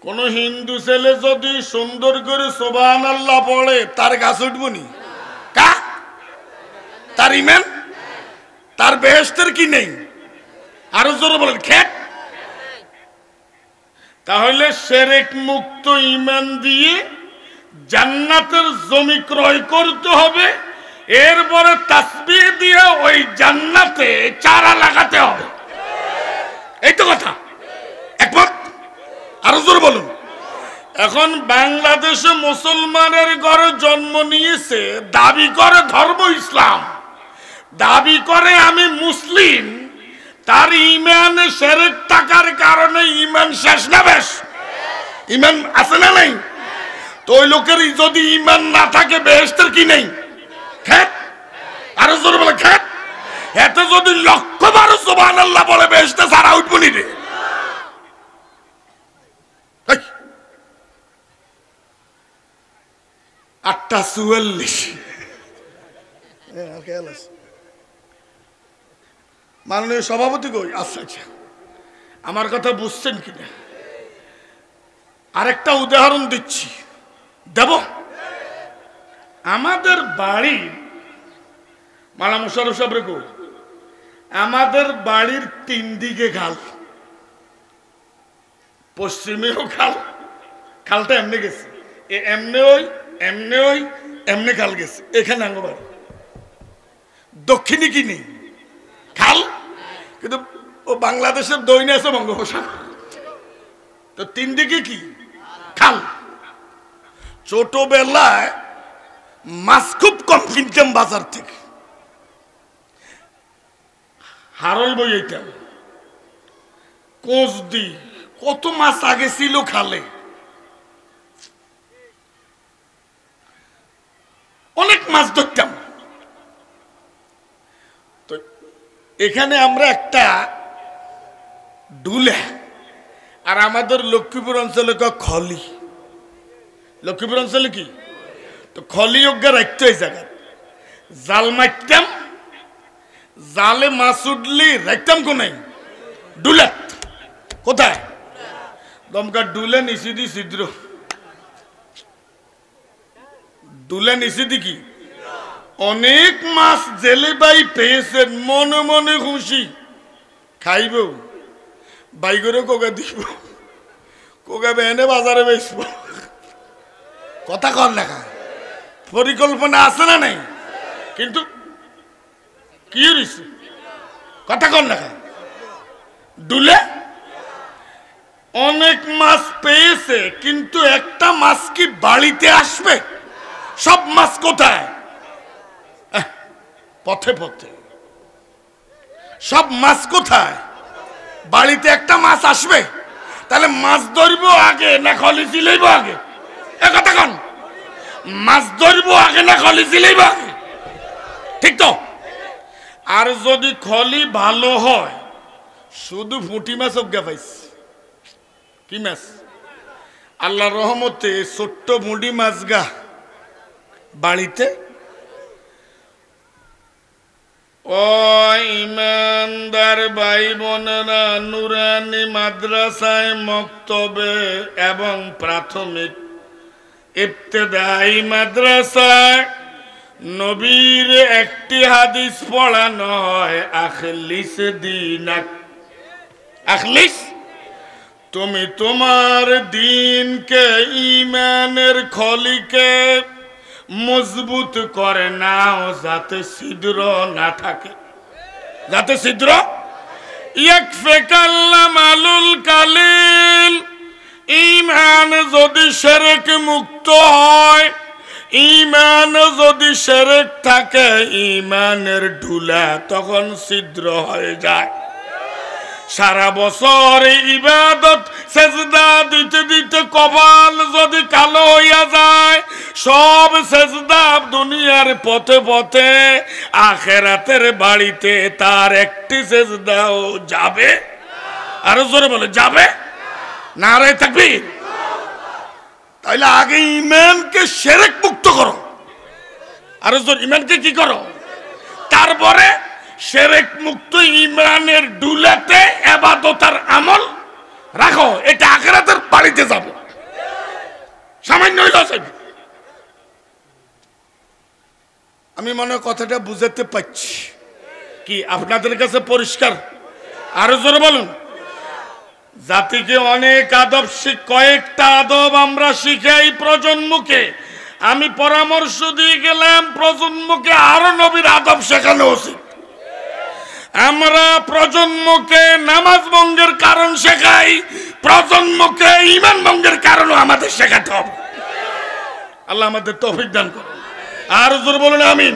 কোন হিন্দু ছেলে যদি সুন্দর করে সুবহানাল্লাহ পড়ে তার গাছ উঠব নি? কা তার ইমান, তার বেহেশতের কি নেই? আরো জোরে বলেন, খেত। তাহলে শিরক মুক্ত ইমান দিয়ে জান্নাতের জমি ক্রয় করতে হবে, এরপরে তাসবিহ দিয়ে ওই জান্নাতে চারা লাগাতে হবে। এই তো কথা, একমত? আরো জোরে বলুন। এখন বাংলাদেশে মুসলমানের ঘরে জন্ম নিয়েছে, দাবি করে ধর্ম ইসলাম, দাবি করে আমি মুসলিম, তার ইমানে শিরক থাকার কারণে ইমান শেষ না বেশ? ইমান আছে না নাই? তো ওই লোকের যদি ইমান না থাকে বেহেশতের কি নেই? খেত। আরো জোরে বলে খেত। এতে যদি 100বার সুবহানাল্লাহ বলে বেহেশতে সারা উঠবো নি রে? 8:44 হ্যাঁ খেয়াল আছে। মাননীয় সভাপতি কই? আচ্ছা আচ্ছা, আমার কথা বুঝছেন কিনা? আরেকটা উদাহরণ দিচ্ছি, দেব। আমাদের বাড়ির মালা মুশারফ সাহেব রে কই? আমাদের বাড়ির 3 দিকে খাল, পশ্চিমেও খাল, খালটা এমনি গেছে, এমনি ওই এমনি ওই এমনি খাল গেছে, এখানে আঙ্গ বাড়ি। দক্ষিণে কি নেই? খাল, কিন্তু ও বাংলাদেশের দৈনে আছে বঙ্গোপসাগর, তো 3 দিকে কি খাল। ছোটবেলায় মাছ খুব কম কিনতাম বাজার থেকে, হারল বই এইটা কোচ দি কত মাছ আগে ছিল খালে, অনেক মাছ ধরতাম। তো এখানে আমরা একটা ডুলে, আর আমাদের লক্ষ্মীপুর অঞ্চলে খলি, লক্ষ্মীপুর অঞ্চলে কি তো খলি অজ্ঞা রাখতো, এই জায়গা জাল মারতাম, জালে মাছ উঠলি রাখতাম কোনাই ডুলে। কোথায়? দমকা ডুলে নিচে দি ছিদ্র, ডুলে নিচে দি কি অনেক মাছ জেলে বাই পেয়েছেন, মনে মনে খুশি, খাইব বাই করে কোকা দিব, কোকা বেনে বাজারে বেচব। কথা কর লেখা পরিকল্পনা আছে না নাই? কিন্তু কি হয়েছে? কথা কর লেখা ডুলে অনেক মাছ পেয়েছে, কিন্তু একটা মাছ কি বাড়িতে আসবে? সব মাছ কোথায়? পথে পথে। সব মাছ কোথায়? বাড়িতে একটা মাছ আসবে, তাহলে মাছ ধরব আগে না খলি চিলাইব আগে? কথা কন, মাছ ধরব আগে না খলি চিলাইব আগে? ঠিক তো? আর যদি খলি ভালো হয়, শুধু পুঁটি মাছ অজ্ঞা পাইছে। কি মাছ? আল্লাহর রহমতে ছোট্ট মুডি মাছ গা বাড়িতে। ও ইমানদার ভাই বোনেরা, নুরানি মাদ্রাসায়, মক্তবে এবং প্রাথমিক ইবতেদায়ী মাদ্রাসায় নবীর একটি হাদিস পড়ানো হয়, আখলিস দীনাক। আখলিস, তুমি তোমার দিনকে, ইমানের খলিকে মজবুত করে নাও, যাতে ছিদ্র না থাকে। যাতে ছিদ্র ইয়াকফিকাল্লাম আলুল কালিল। ঈমান যদি শিরক মুক্ত হয়, ঈমান যদি শিরক থাকে, ঈমানের ঢুলা তখন ছিদ্র হয়ে যায়। সারা বছর ইবাদত সেজদা দিতে দিতে কপাল যদি কালো হইয়া যায়, সব সেজদা দুনিয়ার পথে পথে, আখেরাতের বাড়িতে তার একটি সেজদাও যাবে। আরো জোরে বলে যাবে না রে তাকবীর। তাইলে আগে ঈমানকে শিরক মুক্ত করো, আরো জোরে ঈমানকে কি করো, তারপরে শিরক মুক্ত ঈমানের ডুলাতে ইবাদতের আমল রাখো, এটা আখিরাতের বাড়িতে যাবে। সামান্য হইলো। আমি মনে হয় কথাটা বুঝাতে পারছি কি? আপনাদের কাছে পরিষ্কার? আরো জোরে বলুন। জাতিকে অনেক আদব, কয়েকটা আদব আমরা শিখাই প্রজন্মকে। আমি পরামর্শ দিয়ে গেলাম, প্রজন্মকে আরো নবীর আদব শেখানো উচিত। আমরা প্রজন্মকে নামাজ ভঙ্গের কারণ শেখাই, প্রজন্মকে ঈমান ভঙ্গের কারণও আমাদের শেখাতে হবে। আল্লাহ আমাদের তৌফিক দান করুন। আর জোর বলুন আমিন।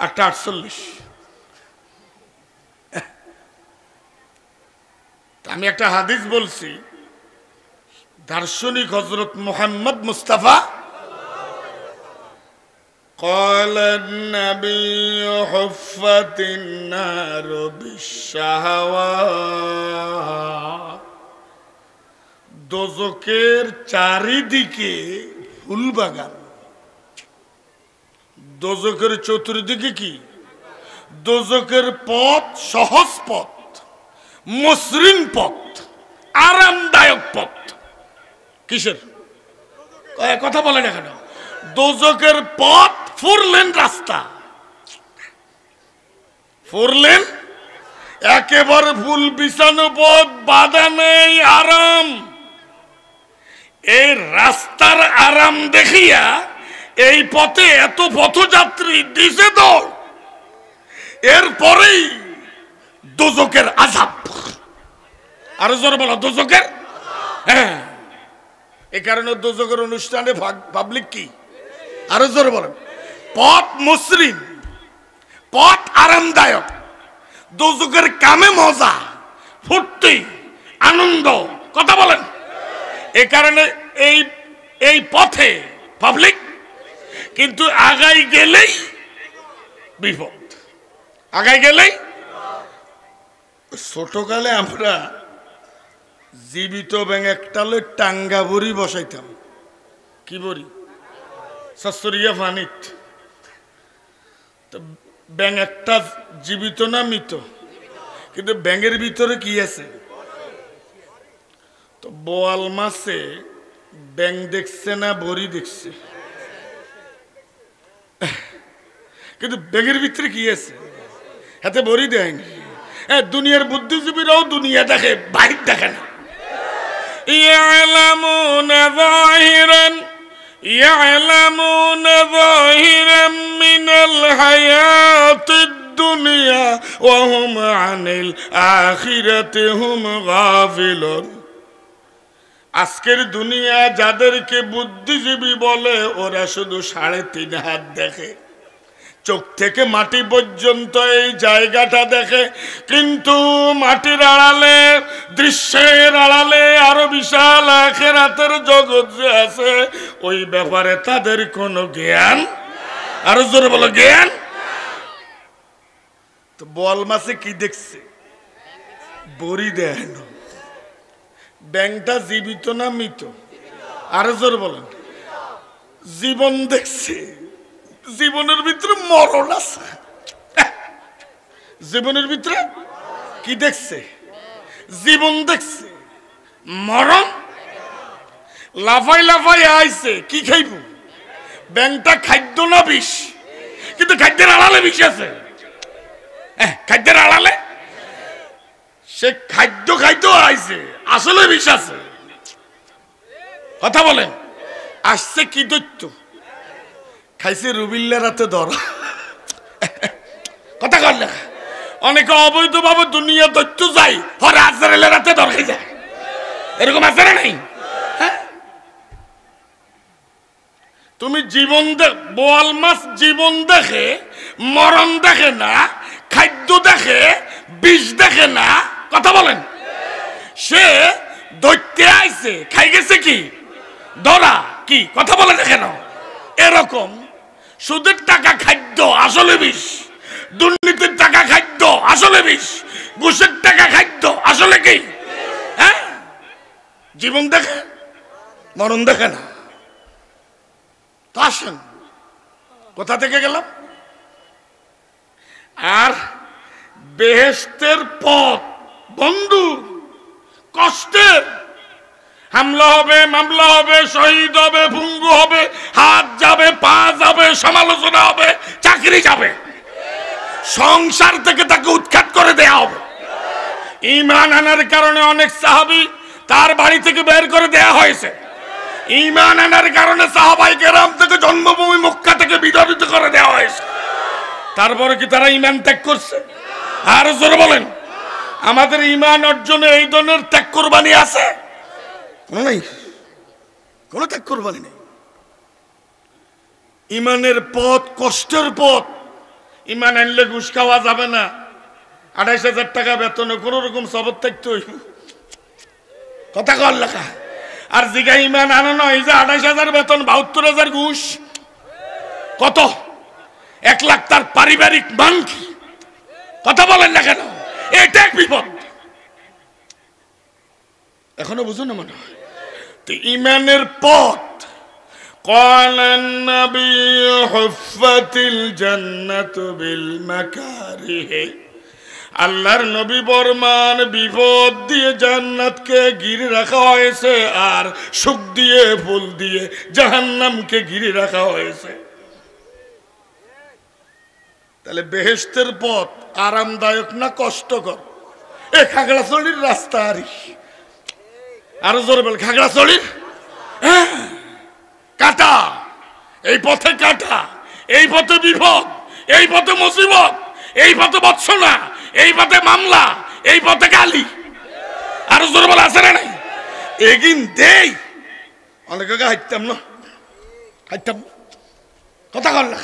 8:48। আমি একটা হাদিস বলছি, দার্শনিক হযরত মুহাম্মদ মুস্তাফা قال النبي حفت النار بالشهوات। দোজখের চারিদিকে ফুল বাগান, দোজখের চতুর্দিকে কি? দোজখের পথ সহজ পথ, মসৃণ পথ, আরামদায়ক পথ। কিসের কথা বলেন এখানে? দোজখের পথ 4 লেন রাস্তা, 4 লেন, একেবারে ফুল বিছানো পথ, বাধা নেই, আরাম। এই রাস্তার আরাম দেখিয়া এই পথে এত পথযাত্রী দিছে দৌড়। এরপরেই দোজখের আযাব। আরো জোরে বলো, দোজখের। হ্যাঁ, এই কারণে দোজখের অনুষ্ঠানে পাবলিক কি? আরো জোরে বলেন। পথ মসৃণ, পথ আরামদায়ক, দোজখের কামে মজা, ফুর্তি, আনন্দ। কথা বলেন। এ কারণে এই পথে পাবলিক, কিন্তু আগাই গেলেই বিপদ, আগাই গেলেই। ছোটকালে আমরা জীবিত ব্যাঙ একটা টাঙ্গা বড়ি বসাইতাম। কি বড়ি? সসরিয়া ফানিত। ব্যাঙ একটা জীবিত না মৃত? কিন্তু ব্যাঙের ভিতরে কি আছে? তো বোয়াল মাছে ব্যাঙ দেখছে না বড়ি দেখছে? কিন্তু ব্যাঙের ভিতরে কি আছে? হাতে বড়ি দেয়নি। দুনিয়ার বুদ্ধিজীবীরাও দুনিয়া দেখে, বাইর দেখে না। ইয়ালামুনা যাহিরান মিনাল হায়াতিদ দুনিয়া ওয়া হুম আনিল আখিরাতি হুম গাফিলুন। আজকের দুনিয়া যাদেরকে বুদ্ধিজীবী বলে, ওরা শুধু 3.5 হাত দেখে, চোখ থেকে মাটি পর্যন্ত এই জায়গাটা দেখে। কিন্তু মাটির আড়ালে, দৃশ্যের আড়ালে আরো বিশাল আখিরাতের জগৎ যে আছে, ওই ব্যাপারে তাদের কোনো জ্ঞান। আরো জোরে বলো, জ্ঞান। তো বোয়াল মাছে কি দেখছে? বড়ি দেয় না। ব্যাংটা জীবিত না মৃত? আরো জোরে বলেন। জীবন দেখছে, জীবনের ভিতরে মরণ আছে। জীবনের ভিতরে কি দেখছে? জীবন দেখছে, মরণ। লাফাই লাফাই আইছে, কি খাইব? ব্যাংটা খাদ্য না বিষ? কিন্তু খাদ্যের আড়ালে বিষ আছে। খাদ্যের আড়ালে সে খাদ্য খাইতেও আইছে, আসলে বিষ আছে। কথা বলেন। আসছে কি দৈত্য? খাইছে রুবিল্লা রাতে ধরা। কথা কর না। অনেকে অবৈধভাবে দুনিয়া দৈত্য যায়, রাজের রাতে ধর খাই যায়। এরকম আছে না নাই? তুমি জীবন বোয়াল মাছ জীবন দেখে, মরণ দেখে না, খাদ্য দেখে, বিষ দেখে না। কথা বলেন। সে দৈত্যে আইছে, খাই গেছে কি? ধরা। কি কথা বলে দেখেন? এরকম সুদের টাকা খাদ্য, আসলে বিষ। দুর্নীতির টাকা খাদ্য, আসলে বিষ। ঘুষের টাকা খাদ্য, আসলে কি? হ্যাঁ, জীবন দেখে, মরণ দেখে না। তো আসেন, কোথা থেকে গেলাম? আর বেহেশতের পথ বন্ধু, কষ্টের। হামলা হবে, মামলা হবে, শহীদ হবে, ভঙ্গু হবে, হাত যাবে, পা যাবে, সমালোচনা হবে, চাকরি যাবে, সংসার থেকে তাকে উৎখাত করে দেয়া হবে। ঈমান আনার কারণে অনেক সাহাবী তার বাড়ি থেকে বের করে দেয়া হয়েছে। ঈমান আনার কারণে সাহাবায়ে কেরাম থেকে জন্মভূমি মক্কা থেকে বিতাড়িত করে দেওয়া হয়েছে। তারপরে কি তারা ঈমান ত্যাগ করছে? আর জোরে বলেন। আমাদের ঈমান অর্জনে এই ধরনের ত্যাগ কুরবানি আছে? কোনো নাই, কোনো ত্যাগ কুরবানি নেই। ঈমানের পথ কষ্টের পথ। ঈমান আনলে ঘুষ খাওয়া যাবে না। 28,000 টাকা বেতনে কোন রকম সবর থাকতে হইব। কথা কর লেখা। আর জিগা ঈমান আনা নয় যে 28,000 বেতন, 72,000 ঘুষ। কত? 1 লাখ তার পারিবারিক মান কি? কথা বলেন না কেন? এটা এক বিপদ। এখনো বুঝুন না মনে হয়? তো ঈমানের পথ قال النبي حفت الجنة بالمكاره আল্লাহর নবী বরমান বিপদ দিয়ে জান্নাতকে ঘিরে রাখা হয়েছে আর সুখ দিয়ে ফুল দিয়ে জাহান্নামকে ঘিরে রাখা হয়েছে। তাহলে বেহেশতের পথ আরামদায়ক না কষ্টকর? এ খাগড়াছড়ির রাস্তা আরো জোরে বল, খাগড়াছড়ির কাটা, এই পথে কাটা, এই পথে বিপদ, এই পথে মুসিবত, এই পথে বৎসনা, এই পথে মামলা, এই পথে গালি, আরো জোরে বল আছে না নাই? এগিন দেই অনেক আগে হাঁটতাম না, হাঁটতাম কথা কর না।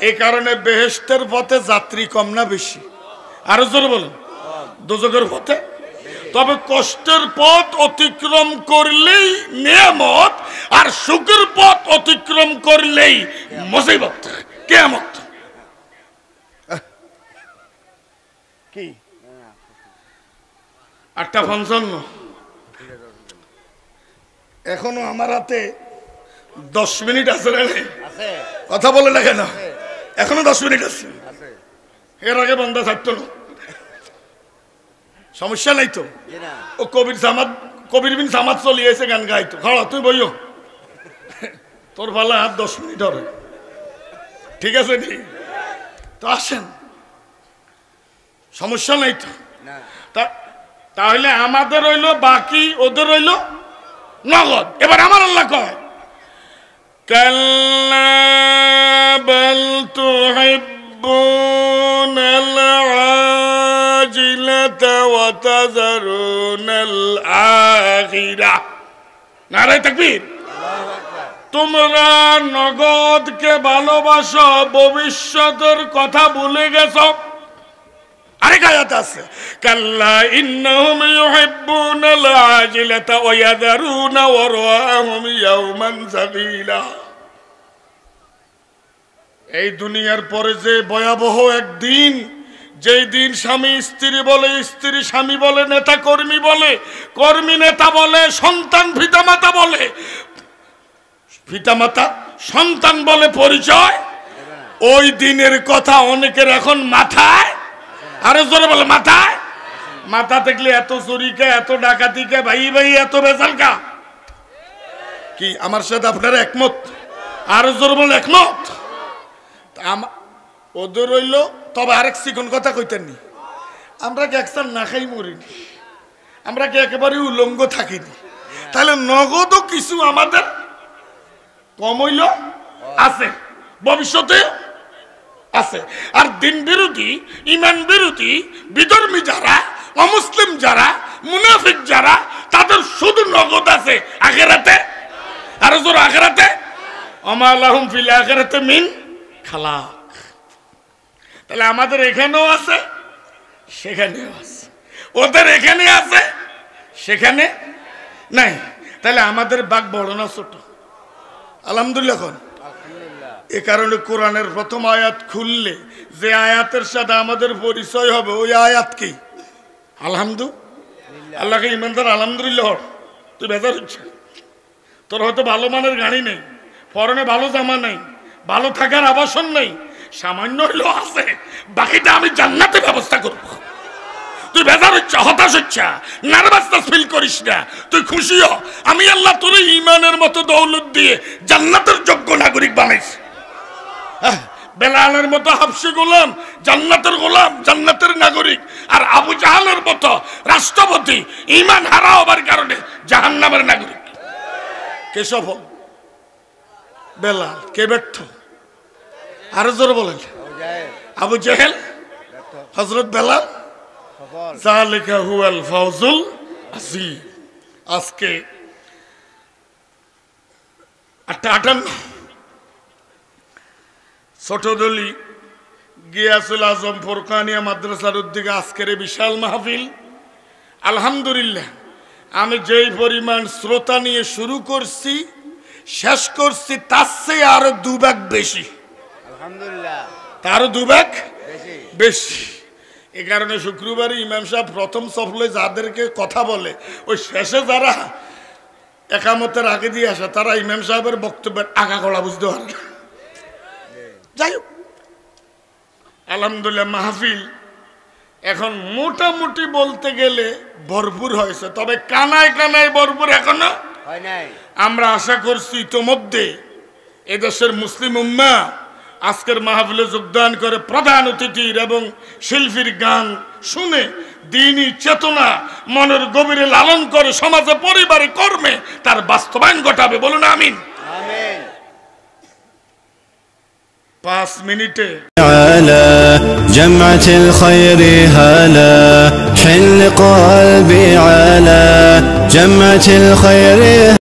এই কারণে বেহেশতের পথে যাত্রী কম না বেশি? আরো জোরে বলুন। দোজখের পথে তবে কষ্টের পথ অতিক্রম করলেই নিয়ামত, আর সুখের পথ অতিক্রম করলেই মুসিবত, কিয়ামত। কি 8:55 এখনো আমার হাতে 10 মিনিট আছে রে, কথা বলে না কেন? এখনো 10 মিনিট আছে, এর আগে বন্ধ থাকতো না, সমস্যা নাই তো। ও কবির বিন সামাদ চলিয়েছে গান গাইতো, খাওয়া তুই বইও তোর ভালো হাত 10 মিনিট হবে, ঠিক আছে নি? তো আসেন, সমস্যা নাই তো। তাহলে আমাদের রইল বাকি, ওদের রইল নগদ। এবার আমার আল্লাহ কয় কাল্লা বাল তুহিব্বুনাল আজিলাতা ওয়া তাযারুনাল আখিরাহ। নারে তাকবীর। তোমরা নগদকে ভালোবাসো, ভবিষ্যতের কথা ভুলে গেছো। আরেক আয়াত আছে কাল্লা ইন্নাহুম ইউহিব্বুনাল আজিলাতা ওয়া ইয়াযারুনা ওয়ারাহুম ইয়াওমান সাগীলা। এই দুনিয়ার পরে যে ভয়াবহ একদিন, যেই দিন স্বামী স্ত্রী বলে, স্ত্রী স্বামী বলে, নেতা কর্মী বলে, কর্মী নেতা বলে, সন্তান পিতামাতা বলে, পিতামাতা সন্তান বলে পরিচয়। ওই দিনের কথা অনেকের এখন মাথায়, আরো জোরে বলে মাথায়, মাথা থাকলে এত চুরিকা, এত ডাকাতিকা, ভাই ভাই এত বেজালকা। কি আমার সাথে আপনারা একমত? আরো জোরে বলে একমত। ওদের রইল। তবে আরেক চিকন কথা কইতেন নি, আমরা কি একসার না খাই মরিনি? আমরা কি একেবারে উলঙ্গ থাকিনি? তাহলে নগদও কিছু আমাদের কম হইল আছে, ভবিষ্যতে আছে। আর দিন বিরোধী, ইমান বিরোধী, বিধর্মী যারা, অমুসলিম যারা, মুনাফিক যারা, তাদের শুধু নগদ আছে আখিরাতে। আর জোর আখিরাতে ওমা লাহুম ফিল আখিরাতি মিন খালাক। তাহলে আমাদের এখানেও আছে, সেখানেও আছে। ওদের এখানে আছে, সেখানে নাই। তাহলে আমাদের বাঘ বড় না ছোট? আলহামদুলিল্লাহ। এ কারণে কোরআনের প্রথম আয়াত খুললে যে আয়াতের সাথে আমাদের পরিচয় হবে, ওই আয়াত কি? আলহামদুলিল্লাহ। আল্লাহকে ইমানদার আলহামদুলিল্লাহ। তুই বেজার হচ্ছে, তোর হয়তো ভালো মানের গাড়ি নেই, পরনে ভালো জামা নেই, ভালো থাকার আবাসন নেই, সামান্য হইলেও আছে, বাকিটা আমি জান্নাতে ব্যবস্থা করব। তুই বেজার হচ্ছে, হতাশ হচ্ছে, নার্ভাসনেস ফিল করিস না। তুই খুশি হ, আমি আল্লাহ তোর ঈমানের মতো দৌলত দিয়ে জান্নাতের যোগ্য নাগরিক বানাইছি। বেলালের মতো হাবশী গোলাম জান্নাতের গোলাম, জান্নাতের নাগরিক। আর আবু জাহালের মতো রাষ্ট্রপতি ঈমান হারা হবার কারণে জাহান্নামের নাগরিক। কে সফল? বেলাল। কে ব্যর্থ? আরো জোরে বলেন। আবু জাহেল, হযরত বেলাল। যালিকা হুয়াল ফাউজুল আযীম। আজকে 8:58 ছোটদলি গিয়াসুল আজম ফোরকানিয়া মাদ্রাসার উদ্যোগে আজকের বিশাল মাহফিল। আলহামদুলিল্লাহ, আমি যেই পরিমাণ শ্রোতা নিয়ে শুরু করছি, শেষ করছি তার চেয়ে আরো 2 ভাগ বেশি। আলহামদুলিল্লাহ, তারও 2 ভাগ বেশি। এই কারণে শুক্রবারে ইমাম সাহেব প্রথম সফলে যাদেরকে কথা বলে, ওই শেষে যারা একামতের আগে দিয়ে আসা, তারা ইমাম সাহেবের বক্তব্যের আগা গলা বুঝতে পারে না। যাই হোক, আলহামদুলিল্লাহ মাহফিল এখন মোটামুটি বলতে গেলে ভরপুর হয়েছে, তবে কানায় কানায় ভরপুর এখনো হয় নাই। আমরা আশা করছি ইতোমধ্যে এদেশের মুসলিম উম্মাহ আজকের মাহফিলে যোগদান করে প্রধান অতিথির এবং শিল্পীর গান শুনে দ্বীনি চেতনা মনের গভীরে লালন করে সমাজে পরিবারে কর্মে তার বাস্তবায়ন ঘটাবে। বলুন আমিন। আমিন। 5 মিনিটে على جمعة الخير هلا حل قلبي على جمعة الخير